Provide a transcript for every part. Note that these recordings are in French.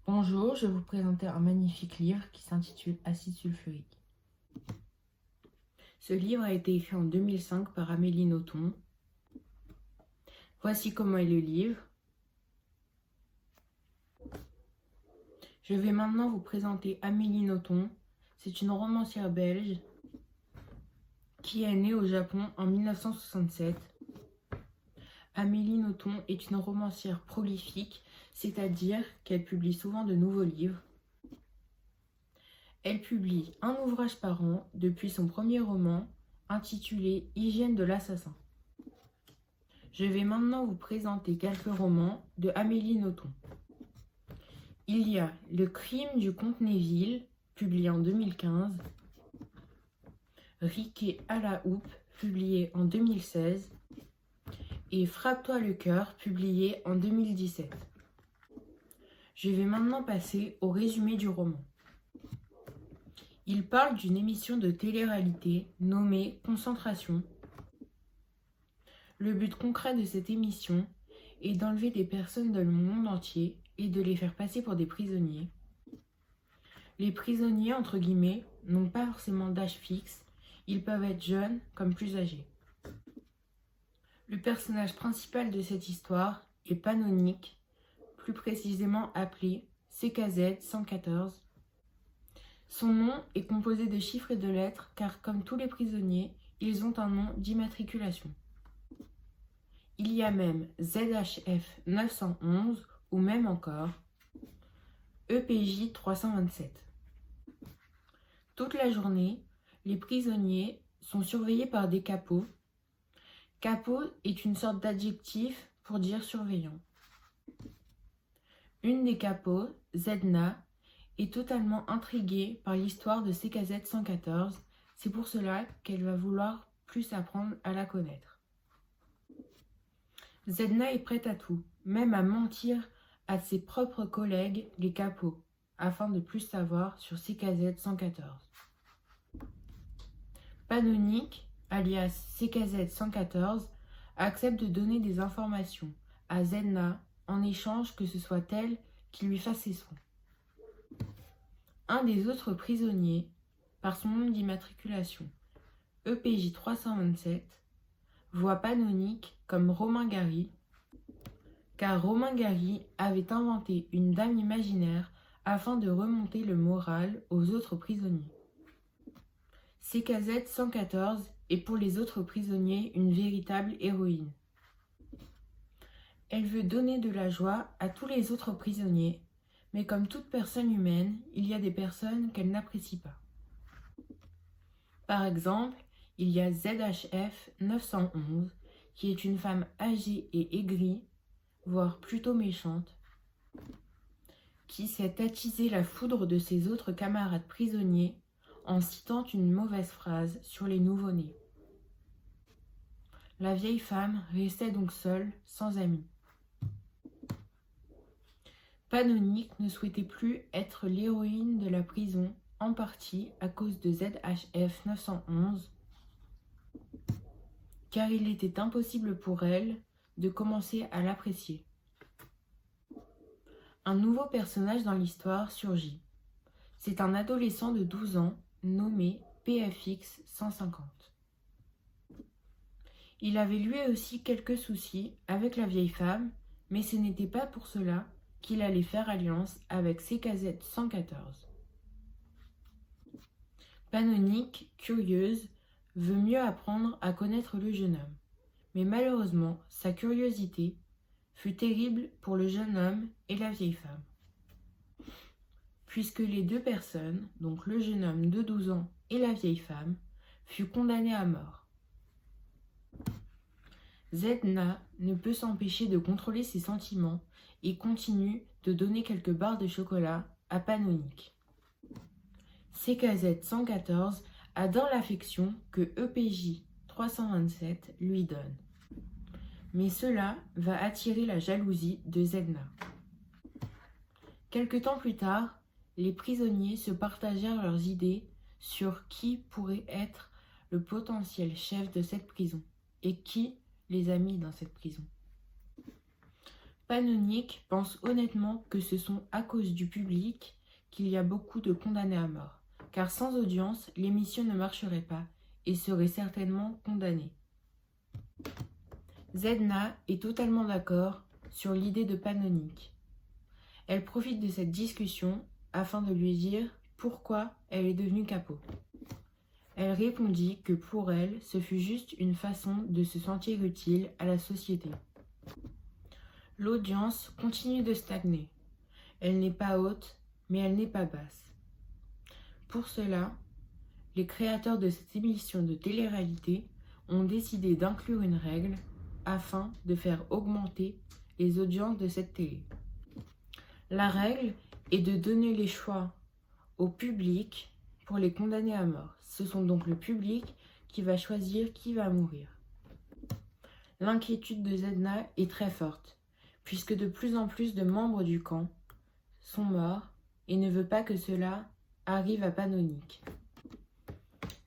Bonjour, je vais vous présenter un magnifique livre qui s'intitule Acide sulfurique. Ce livre a été écrit en 2005 par Amélie Nothomb. Voici comment est le livre. Je vais maintenant vous présenter Amélie Nothomb. C'est une romancière belge qui est née au Japon en 1967. Amélie Nothomb est une romancière prolifique, c'est-à-dire qu'elle publie souvent de nouveaux livres. Elle publie un ouvrage par an depuis son premier roman, intitulé Hygiène de l'assassin. Je vais maintenant vous présenter quelques romans de Amélie Nothomb. Il y a Le crime du comte Neville, publié en 2015, Riquet à la houppe, publié en 2016, et Frappe-toi le cœur, publié en 2017. Je vais maintenant passer au résumé du roman. Il parle d'une émission de télé-réalité nommée Concentration. Le but concret de cette émission est d'enlever des personnes dans le monde entier et de les faire passer pour des prisonniers. Les prisonniers, entre guillemets, n'ont pas forcément d'âge fixe, ils peuvent être jeunes comme plus âgés. Le personnage principal de cette histoire est Panonique, plus précisément appelé CKZ 114. Son nom est composé de chiffres et de lettres car, comme tous les prisonniers, ils ont un nom d'immatriculation. Il y a même ZHF 911 ou même encore EPJ 327. Toute la journée, les prisonniers sont surveillés par des capots. Capot est une sorte d'adjectif pour dire surveillant. Une des capots, Zedna, est totalement intriguée par l'histoire de CKZ 114. C'est pour cela qu'elle va vouloir plus apprendre à la connaître. Zedna est prête à tout, même à mentir à ses propres collègues, les capots, afin de plus savoir sur CKZ 114. Panonique, alias CKZ 114, accepte de donner des informations à Zedna en échange que ce soit elle qui lui fasse ses soins. Un des autres prisonniers, par son nom d'immatriculation, EPJ 327, voit Panonique comme Romain Gary, car Romain Gary avait inventé une dame imaginaire afin de remonter le moral aux autres prisonniers. CKZ 114 est pour les autres prisonniers une véritable héroïne. Elle veut donner de la joie à tous les autres prisonniers, mais comme toute personne humaine, il y a des personnes qu'elle n'apprécie pas. Par exemple, il y a ZHF 911, qui est une femme âgée et aigrie, voire plutôt méchante, qui sait attiser la foudre de ses autres camarades prisonniers en citant une mauvaise phrase sur les nouveau-nés. La vieille femme restait donc seule, sans amis. Panonique ne souhaitait plus être l'héroïne de la prison, en partie à cause de ZHF 911, car il était impossible pour elle de commencer à l'apprécier. Un nouveau personnage dans l'histoire surgit. C'est un adolescent de 12 ans nommé PFX 150. Il avait lui aussi quelques soucis avec la vieille femme, mais ce n'était pas pour cela qu'il allait faire alliance avec CKZ 114. Panonique, curieuse, veut mieux apprendre à connaître le jeune homme. Mais malheureusement, sa curiosité fut terrible pour le jeune homme et la vieille femme. Puisque les deux personnes, donc le jeune homme de 12 ans et la vieille femme, furent condamnés à mort. Zedna ne peut s'empêcher de contrôler ses sentiments et continue de donner quelques barres de chocolat à Panonique. CKZ 114 adore l'affection que EPJ 327 lui donne. Mais cela va attirer la jalousie de Zedna. Quelque temps plus tard, les prisonniers se partagèrent leurs idées sur qui pourrait être le potentiel chef de cette prison et qui les a mis dans cette prison. Panonique pense honnêtement que ce sont à cause du public qu'il y a beaucoup de condamnés à mort, car sans audience, l'émission ne marcherait pas et serait certainement condamnée. Zedna est totalement d'accord sur l'idée de Panonique. Elle profite de cette discussion afin de lui dire pourquoi elle est devenue capot. Elle répondit que pour elle, ce fut juste une façon de se sentir utile à la société. L'audience continue de stagner. Elle n'est pas haute, mais elle n'est pas basse. Pour cela, les créateurs de cette émission de télé-réalité ont décidé d'inclure une règle afin de faire augmenter les audiences de cette télé. La règle est de donner les choix au public pour les condamner à mort. Ce sont donc le public qui va choisir qui va mourir. L'inquiétude de Zedna est très forte, puisque de plus en plus de membres du camp sont morts et ne veut pas que cela arrive à Panonique.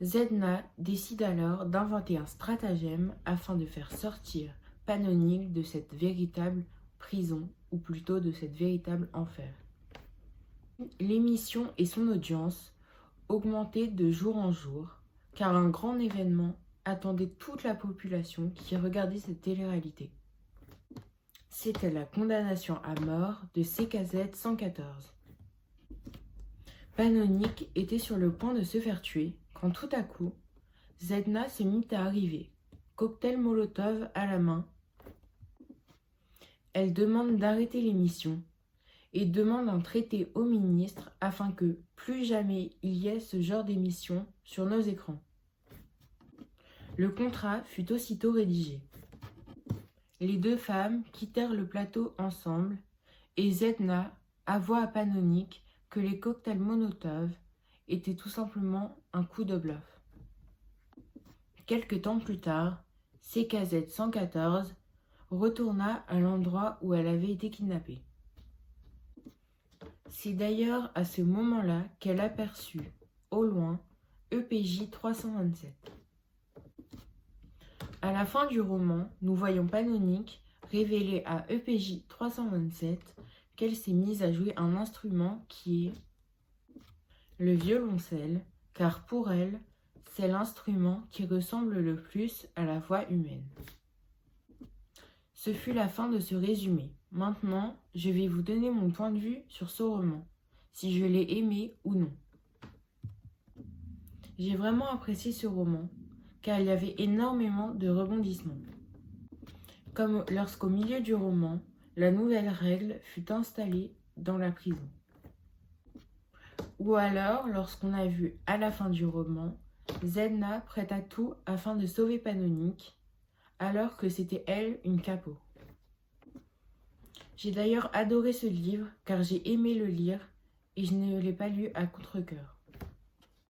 Zedna décide alors d'inventer un stratagème afin de faire sortir Panonique de cette véritable prison, ou plutôt de cette véritable enfer. L'émission et son audience augmentaient de jour en jour, car un grand événement attendait toute la population qui regardait cette télé-réalité. C'était la condamnation à mort de CKZ 114. Panonique était sur le point de se faire tuer, quand tout à coup, Zedna se mit à arriver, cocktail Molotov à la main. Elle demande d'arrêter l'émission et demande un traité au ministre afin que plus jamais il y ait ce genre d'émission sur nos écrans. Le contrat fut aussitôt rédigé. Les deux femmes quittèrent le plateau ensemble et Zedna avoua à Panonique que les cocktails Molotov étaient tout simplement un coup de bluff. Quelque temps plus tard, CKZ 114 retourna à l'endroit où elle avait été kidnappée. C'est d'ailleurs à ce moment-là qu'elle aperçut, au loin, EPJ 327. À la fin du roman, nous voyons Panonique révéler à EPJ 327 qu'elle s'est mise à jouer un instrument qui est le violoncelle, car pour elle, c'est l'instrument qui ressemble le plus à la voix humaine. Ce fut la fin de ce résumé. Maintenant, je vais vous donner mon point de vue sur ce roman, si je l'ai aimé ou non. J'ai vraiment apprécié ce roman, car il y avait énormément de rebondissements. Comme lorsqu'au milieu du roman, la nouvelle règle fut installée dans la prison. Ou alors, lorsqu'on a vu à la fin du roman, Zedna prête à tout afin de sauver Panonique, alors que c'était elle une capot. J'ai d'ailleurs adoré ce livre car j'ai aimé le lire et je ne l'ai pas lu à contre-cœur.